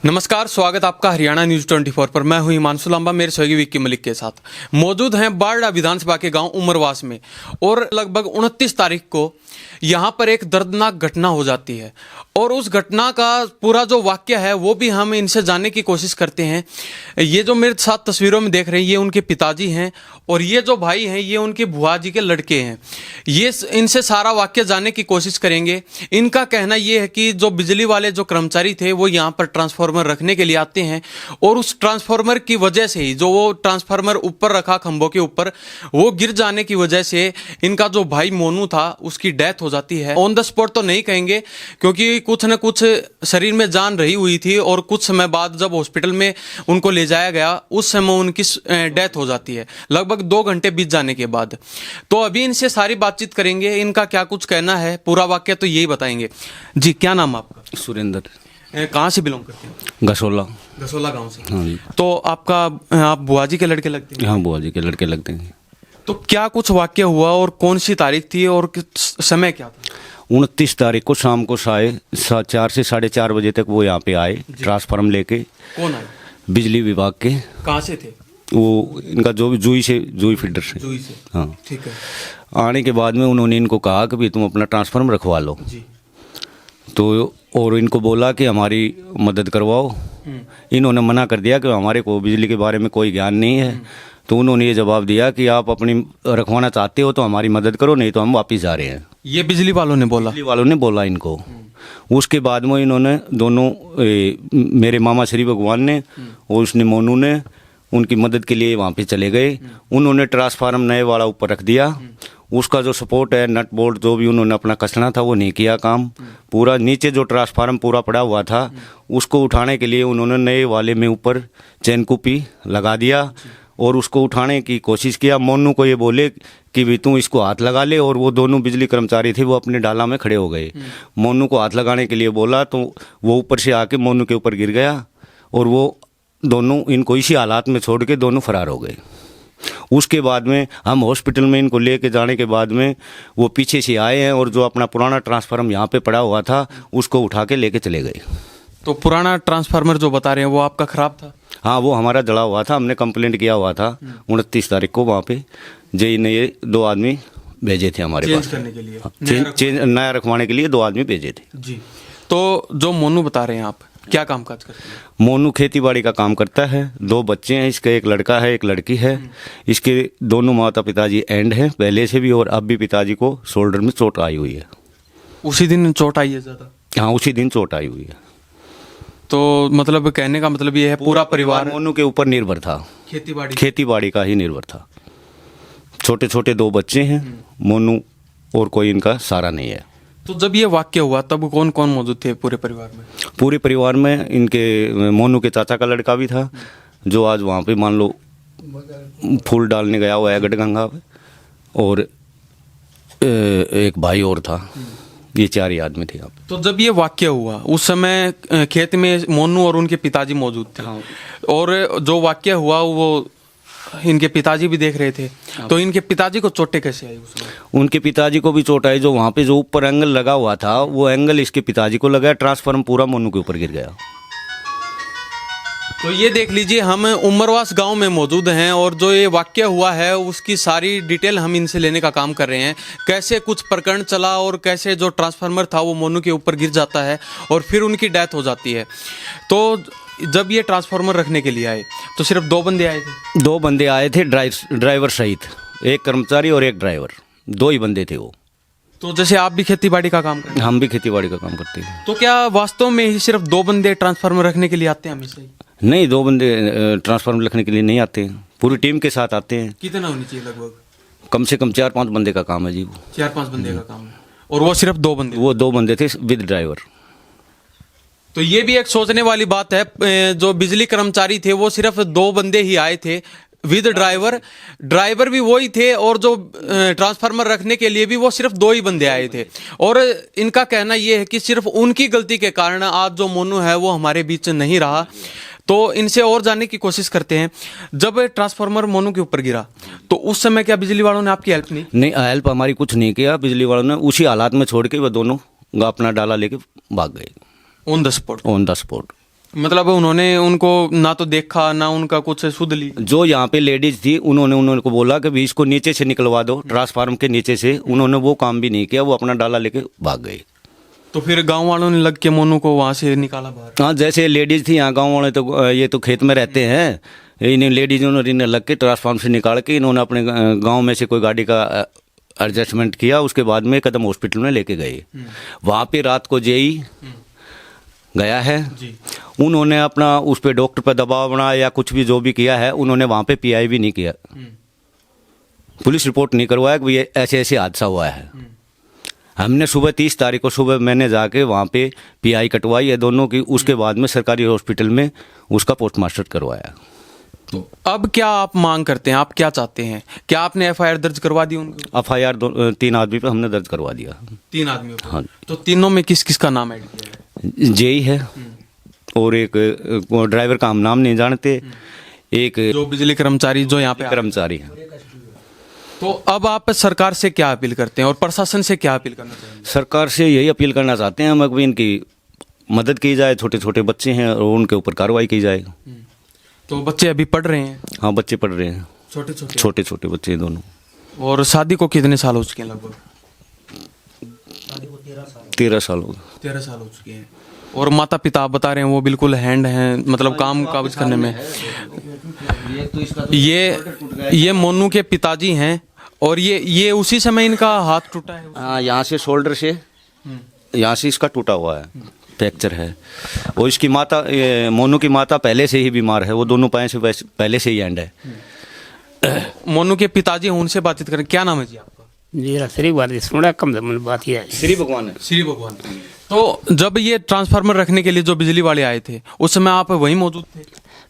नमस्कार, स्वागत आपका हरियाणा न्यूज 24 पर। मैं हूं हिमांशु लांबा, मेरे सहयोगी विक्की मलिक के साथ मौजूद हैं बारडा विधानसभा के गांव उमरवास में। और लगभग 29 तारीख को यहां पर एक दर्दनाक घटना हो जाती है और उस घटना का पूरा जो वाक्य है वो भी हम इनसे जानने की कोशिश करते हैं। ये जो मेरे साथ तस्वीरों में देख रहे हैं ये उनके पिताजी हैं और ये जो भाई हैं ये उनके बुआ जी के लड़के हैं। ये इनसे सारा वाक्य जानने की कोशिश करेंगे। इनका कहना ये है कि जो बिजली वाले जो कर्मचारी थे वो यहाँ पर ट्रांसफार्मर रखने के लिए आते हैं और उस ट्रांसफार्मर की वजह से ही जो वो ट्रांसफार्मर ऊपर रखा खंभों के ऊपर, वो गिर जाने की वजह से इनका जो भाई मोनू था उसकी डेथ हो जाती है। ऑन द स्पॉट तो नहीं कहेंगे क्योंकि कुछ न कुछ शरीर में जान रही हुई थी और कुछ समय बाद जब हॉस्पिटल में उनको ले जाया गया उस समय उनकी डेथ हो जाती है, लगभग 2 घंटे बीत जाने के बाद। तो अभी इनसे सारी बातचीत करेंगे, इनका क्या कुछ कहना है, पूरा वाक्य तो यही बताएंगे। जी, क्या नाम आपका? सुरेंद्र। कहाँ से बिलोंग करते हैं? गसोला गांव से। हाँ जी। तो आप बुआ जी के लड़के लगते हैं? हाँ, बुआ जी के लड़के लगते हैं। तो क्या कुछ वाक्य हुआ और कौन सी तारीख थी और समय क्या था? 29 तारीख को शाम को 4 से 4:30 बजे तक वो यहाँ पे आए ट्रांसफार्म लेके। कौन आए? बिजली विभाग के। कहाँ से थे वो? इनका जो भी जुई फीडर से। जुई से। हाँ, ठीक है। आने के बाद में उन्होंने इनको कहा कि भी तुम अपना ट्रांसफार्म रखवा लो जी। तो, और इनको बोला कि हमारी मदद करवाओ। इन्होंने मना कर दिया कि हमारे को बिजली के बारे में कोई ज्ञान नहीं है। तो उन्होंने ये जवाब दिया कि आप अपनी रखवाना चाहते हो तो हमारी मदद करो, नहीं तो हम वापस जा रहे हैं। ये बिजली वालों ने बोला? बिजली वालों ने बोला इनको। उसके बाद में इन्होंने दोनों मेरे मामा श्री भगवान ने और उसने मोनू ने उनकी मदद के लिए वहाँ पे चले गए। उन्होंने ट्रांसफार्म नए वाला ऊपर रख दिया। उसका जो सपोर्ट है, नट बोल्ट जो भी उन्होंने अपना कसना था वो नहीं किया काम। पूरा नीचे जो ट्रांसफार्म पूरा पड़ा हुआ था उसको उठाने के लिए उन्होंने नए वाले में ऊपर चैन कुपी लगा दिया और उसको उठाने की कोशिश किया। मोनू को ये बोले कि भी तू इसको हाथ लगा ले, और वो दोनों बिजली कर्मचारी थे वो अपने डाला में खड़े हो गए। मोनू को हाथ लगाने के लिए बोला तो वो ऊपर से आके मोनू के ऊपर गिर गया और वो दोनों इनको इसी हालात में छोड़ के दोनों फरार हो गए। उसके बाद में हम हॉस्पिटल में इनको लेके जाने के बाद में वो पीछे से आए हैं और जो अपना पुराना ट्रांसफार्मर यहाँ पे पड़ा हुआ था उसको उठा के लेके चले गए। तो पुराना ट्रांसफार्मर जो बता रहे हैं वो आपका खराब था? हाँ, वो हमारा जला हुआ था। हमने कंप्लेंट किया हुआ था 29 तारीख को। वहाँ पे जेई ने ये 2 आदमी भेजे थे हमारे पास करने के लिए, नया रखवाने के लिए 2 आदमी भेजे थे। जी। तो जो मोनू बता रहे हैं आप, क्या काम काज करते हैं? मोनू खेती बाड़ी का काम करता है। 2 बच्चे हैं इसके, एक लड़का है एक लड़की है। इसके दोनों माता पिताजी एंड हैं पहले से भी, और अब भी पिताजी को शोल्डर में चोट आई हुई है। उसी दिन चोट आई है ज़्यादा? हाँ, उसी दिन चोट आई हुई है। तो मतलब कहने का मतलब ये है पूरा परिवार मोनू के ऊपर निर्भर था, खेती बाड़ी का ही निर्भर था। छोटे छोटे 2 बच्चे हैं, मोनू और कोई इनका सहारा नहीं है। तो जब ये वाक्य हुआ तब कौन कौन मौजूद थे पूरे परिवार में? पूरे परिवार में इनके मोनू के चाचा का लड़का भी था जो आज वहाँ पे मान लो फूल डालने गया हुआ है गढ़गंगा पे, और एक भाई और था। ये 4 ही आदमी थे यहाँ पे। तो जब ये वाक्य हुआ उस समय खेत में मोनू और उनके पिताजी मौजूद थे। हाँ। और जो वाक्य हुआ वो इनके पिताजी भी देख रहे थे। तो इनके पिताजी को चोटें कैसे आई उस समय? उनके पिताजी को भी चोट आई। जो वहाँ पे जो ऊपर एंगल लगा हुआ था वो एंगल इसके पिताजी को लगा। ट्रांसफार्मर पूरा मोनू के ऊपर गिर गया। तो ये देख लीजिए, हम उमरवास गांव में मौजूद हैं और जो ये वाक्य हुआ है उसकी सारी डिटेल हम इनसे लेने का काम कर रहे हैं। कैसे कुछ प्रकरण चला और कैसे जो ट्रांसफार्मर था वो मोनू के ऊपर गिर जाता है और फिर उनकी डेथ हो जाती है। तो जब ये ट्रांसफार्मर रखने के लिए आए तो सिर्फ 2 बंदे आए थे? 2 बंदे आए थे, ड्राइवर सहित, एक कर्मचारी और एक ड्राइवर, 2 ही बंदे थे वो। तो जैसे आप भी खेती बाड़ी का काम करते हैं? हम भी खेती बाड़ी का काम करते हैं। तो क्या वास्तव में ही सिर्फ 2 बंदे ट्रांसफार्मर रखने के लिए आते हैं हमेशा ही? नहीं, 2 बंदे ट्रांसफार्मर रखने के लिए नहीं आते हैं, पूरी टीम के साथ आते हैं। कितना होनी चाहिए लगभग? कम से कम 4-5 बंदे का काम है जी वो। 4-5 बंदे का काम है और वो सिर्फ 2 बंदे? वो 2 बंदे थे विद ड्राइवर। तो ये भी एक सोचने वाली बात है। जो बिजली कर्मचारी थे वो सिर्फ 2 बंदे ही आए थे विद ड्राइवर भी वही थे, और जो ट्रांसफार्मर रखने के लिए भी वो सिर्फ 2 ही बंदे आए थे। और इनका कहना ये है कि सिर्फ उनकी गलती के कारण आज जो मोनू है वो हमारे बीच नहीं रहा। तो इनसे और जानने की कोशिश करते हैं। जब ट्रांसफार्मर मोनू के ऊपर गिरा तो उस समय क्या बिजली वालों ने आपकी हेल्प नहीं, हेल्प हमारी कुछ नहीं किया। बिजली वालों ने उसी हालात में छोड़ के वो दोनों अपना डाला लेके भाग गए। On the spot? On the spot. मतलब उन्होंने उनको ना तो देखा ना उनका कुछ सुध ली। जो यहाँ पे लेडीज थी उन्होंने को बोला कि भी इसको नीचे से निकलवा दो, ट्रांसफार्मर के नीचे से। उन्होंने वो काम भी नहीं किया, वो अपना डाला लेके भाग गए। तो फिर गांव वालों ने लग के मोनू को वहां से निकाला बाहर। हाँ, जैसे लेडीज थी यहाँ, गाँव वाले तो ये तो खेत में रहते हैं, इन लेडीजों ने लग के ट्रांसफार्मर से निकाल के इन्होंने अपने गाँव में से कोई गाड़ी का एडजस्टमेंट किया। उसके बाद में कदम हॉस्पिटल में लेके गए। वहाँ पे रात को जेई गया है जी। उन्होंने अपना उस पे डॉक्टर पर दबाव बनाया या कुछ भी जो भी किया है, उन्होंने वहाँ पे पीआई भी नहीं किया, पुलिस रिपोर्ट नहीं करवाया कि ये ऐसे ऐसे हादसा हुआ है। हमने सुबह 30 तारीख को सुबह मैंने जाके वहाँ पे पीआई कटवाई है दोनों की। उसके बाद में सरकारी हॉस्पिटल में उसका पोस्टमास्टर करवाया। तो अब क्या आप मांग करते हैं, आप क्या चाहते हैं? क्या आपने एफआईआर दर्ज करवा दी उनकी? एफआईआर 3 आदमी पे हमने दर्ज करवा दिया। 3 आदमियों पे? हाँ। तो तीनों में किस किस का नाम ऐड किया है? जेई है और एक ड्राइवर का हम नाम नहीं जानते, एक जो बिजली कर्मचारी जो यहाँ पे कर्मचारी है। तो अब आप सरकार से क्या अपील करते हैं और प्रशासन से क्या अपील करना चाहेंगे? सरकार से यही अपील करना चाहते हैं हम कि इनकी मदद की जाए। छोटे छोटे बच्चे हैं और उनके ऊपर कार्रवाई की जाए। तो बच्चे अभी पढ़ रहे हैं? हाँ, बच्चे पढ़ रहे हैं, छोटे छोटे छोटे छोटे बच्चे दोनों। और शादी को कितने साल हो चुके हैं? लगभग 13 साल हो गए। 13 साल हो चुके हैं। और माता पिता आप बता रहे हैं वो बिल्कुल हैंड हैं, मतलब काम काज करने में। ये मोनू के पिताजी हैं और ये उसी समय इनका हाथ टूटा है? हाँ, यहाँ से शोल्डर से यहाँ से इसका टूटा हुआ है, फ्रैक्चर है। और इसकी माता, मोनू की माता पहले से ही बीमार है, वो दोनों पैर से पहले से ही एंड है। मोनू के पिताजी हैं, उनसे बातचीत करें। क्या नाम है जी आपका? जी श्री बात सुना कम बात ही है। श्री भगवान है। श्री भगवान। तो जब ये ट्रांसफार्मर रखने के लिए जो बिजली वाले आए थे उस समय आप वहीं मौजूद थे?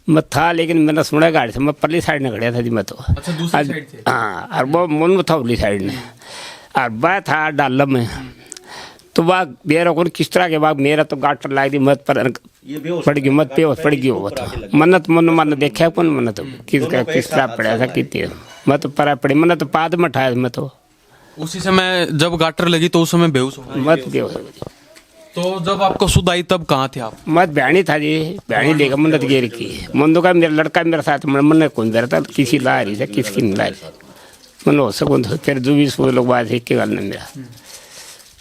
मैं था, लेकिन मैंने सुना गाड़ी से, मैं परली साइड में खड़ा था जी मैं तो। अच्छा, दूसरी साइड थे? हाँ, और वो मन था उरली साइड में, और वह था डाल में। तो वह मेरा कौन किस तरह के बाद मेरा तो गाटर लाई दी, मत पर पड़ गई, मत पे पड़ गई। वो तो मन्नत मन देखा कौन, मन तो किस तरह पड़ा था कितने, मैं तो परा पड़ी, मैंने तो पाद में उठाया। मैं तो उसी समय जब गाटर लगी तो उस समय बेहोश हो गए? मत बेहोश। तो जब आपको सुध आई तब कहाँ थे आप? मत बहनी था जी, बहनी लेकर मन्नत गिर की। मंदो का मेरा लड़का मेरे साथ, मन कौन दे रहा था, किसी ला रही था किसकी नहीं ला रही। मन हो सकूँ तो फिर जो भी लोग बात है कि गल नहीं मेरा।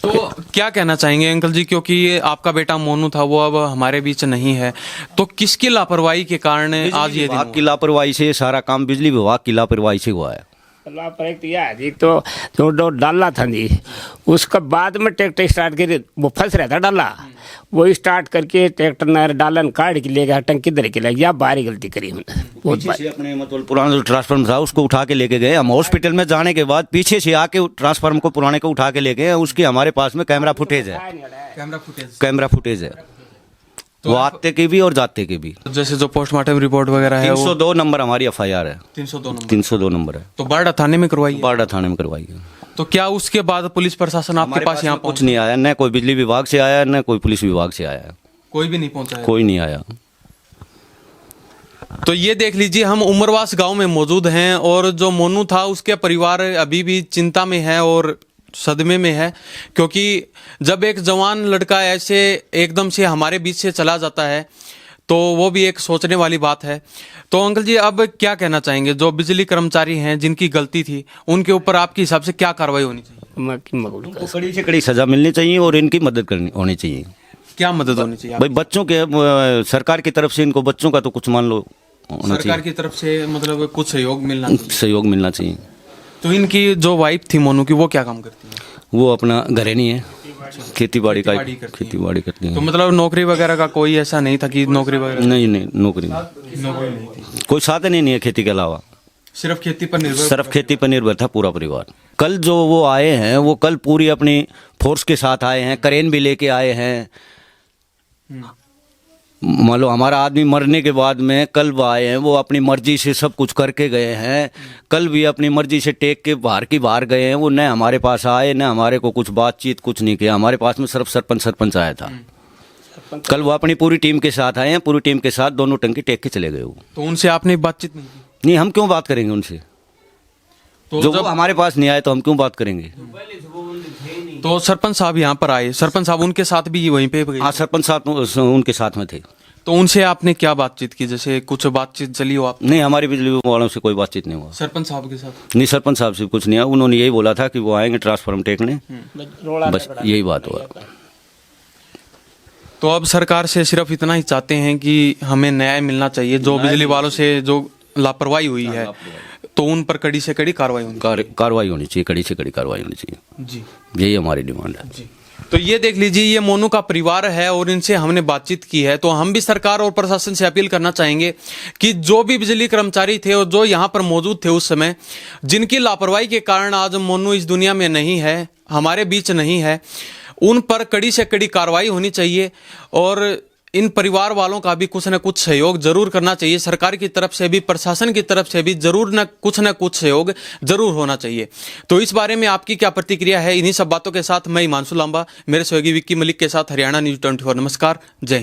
तो क्या कहना चाहेंगे अंकल जी, क्योंकि ये आपका बेटा मोनू था वो अब हमारे बीच नहीं है, तो किसकी लापरवाही के कारण आज ये विभाग की लापरवाही से सारा काम, बिजली विभाग की लापरवाही से हुआ है। लापरवाही तो जो डाला था जी, उसका बाद में ट्रैक्टर स्टार्ट करके वो फंस रहा था डाला, वो स्टार्ट करके ट्रैक्टर ने डालन काट के ले गया, टंकी दर के ले गया। बारी गलती करी हमने। पीछे से अपने मतलब पुराना जो ट्रांसफार्मर था उसको उठा के लेके गए हम। हॉस्पिटल में जाने के बाद पीछे से आके ट्रांसफार्मर को पुराने को उठा के ले गए। उसकी हमारे पास में कैमरा फुटेज है, कैमरा फुटेज है, वो आते की भी और जाते की भी। जैसे जो पोस्टमार्टम रिपोर्ट वगैरह है 302 नंबर हमारी एफआईआर है। 302 नंबर है। तो बारडा थाने में करवाई? बारडा थाने में करवाई है। तो क्या उसके बाद पुलिस प्रशासन आपके पास यहाँ कुछ नहीं आया, न कोई बिजली विभाग से आया, न कोई पुलिस विभाग से आया, कोई भी नहीं पहुंचा? कोई नहीं आया। तो ये देख लीजिए, हम उमरवास गांव में मौजूद हैं और जो मोनू था उसके परिवार अभी भी चिंता में है और सदमे में है, क्योंकि जब एक जवान लड़का ऐसे एकदम से हमारे बीच से चला जाता है तो वो भी एक सोचने वाली बात है। तो अंकल जी अब क्या कहना चाहेंगे, जो बिजली कर्मचारी हैं जिनकी गलती थी उनके ऊपर आपके हिसाब से क्या कार्रवाई होनी चाहिए? उनको कड़ी से कड़ी सजा मिलनी चाहिए और इनकी मदद करनी होनी चाहिए। क्या मदद होनी चाहिए भाई? बच्चों के सरकार की तरफ से इनको बच्चों का तो कुछ मान लो होना सरकार चाहिए, की तरफ से मतलब कुछ सहयोग मिलना चाहिए। सहयोग मिलना चाहिए। तो इनकी जो वाइफ थी मोनू की, वो क्या काम करती है? वो अपना गृहिणी है, खेती बाड़ी करती है। तो मतलब नौकरी वगैरह का कोई ऐसा नहीं था कि नौकरी वगैरह? नहीं, नौकरी नहीं थी, कोई साधन ही नहीं है खेती के अलावा, सिर्फ खेती पर निर्भर? सिर्फ खेती पर निर्भर था पूरा परिवार। कल जो वो आए हैं वो कल पूरी अपनी फोर्स के साथ आए हैं, क्रेन भी लेके आए हैं। मान लो हमारा आदमी मरने के बाद में कल वो आए हैं, वो अपनी मर्जी से सब कुछ करके गए हैं। कल भी अपनी मर्जी से टेक के बाहर गए हैं। वो न हमारे पास आए, न हमारे को कुछ बातचीत कुछ नहीं किया। हमारे पास में सिर्फ सरपंच आया था। कल वो अपनी पूरी टीम के साथ आए हैं, पूरी टीम के साथ दोनों टंकी टेक के चले गए। वो तो उनसे आपने बातचीत नहीं की? नहीं, हम क्यों बात करेंगे उनसे? तो जो हमारे पास नहीं आए तो हम क्यों बात करेंगे? तो सरपंच साहब यहाँ पर आए, सरपंच साहब उनके साथ भी वहीं पे गए? हाँ, सरपंच साहब उनके साथ में थे। तो उनसे आपने क्या बातचीत की, जैसे कुछ बातचीत चली हो आप? नहीं, हमारी बिजली वालों से कोई बातचीत नहीं हुआ। सरपंच साहब के साथ? नहीं, सरपंच साहब से कुछ नहीं हुआ। उन्होंने यही बोला था कि वो आएंगे ट्रांसफार्मर टेकने, बस यही बात हुआ। तो अब सरकार से सिर्फ इतना ही चाहते हैं कि हमें न्याय मिलना चाहिए, जो बिजली वालों से जो लापरवाही हुई है तो उन पर कड़ी से कड़ी कार्रवाई होनी कार्रवाई होनी चाहिए, कड़ी से कड़ी कार्रवाई होनी चाहिए जी। यही हमारी डिमांड है जी। तो ये देख लीजिए, ये मोनू का परिवार है और इनसे हमने बातचीत की है। तो हम भी सरकार और प्रशासन से अपील करना चाहेंगे कि जो भी बिजली कर्मचारी थे और जो यहाँ पर मौजूद थे उस समय, जिनकी लापरवाही के कारण आज मोनू इस दुनिया में नहीं है, हमारे बीच नहीं है, उन पर कड़ी से कड़ी कार्रवाई होनी चाहिए और इन परिवार वालों का भी कुछ न कुछ सहयोग जरूर करना चाहिए। सरकार की तरफ से भी, प्रशासन की तरफ से भी जरूर न कुछ सहयोग जरूर होना चाहिए। तो इस बारे में आपकी क्या प्रतिक्रिया है? इन्हीं सब बातों के साथ मैं हिमांशु लांबा, मेरे सहयोगी विक्की मलिक के साथ हरियाणा न्यूज़ 24। नमस्कार, जय हिंद।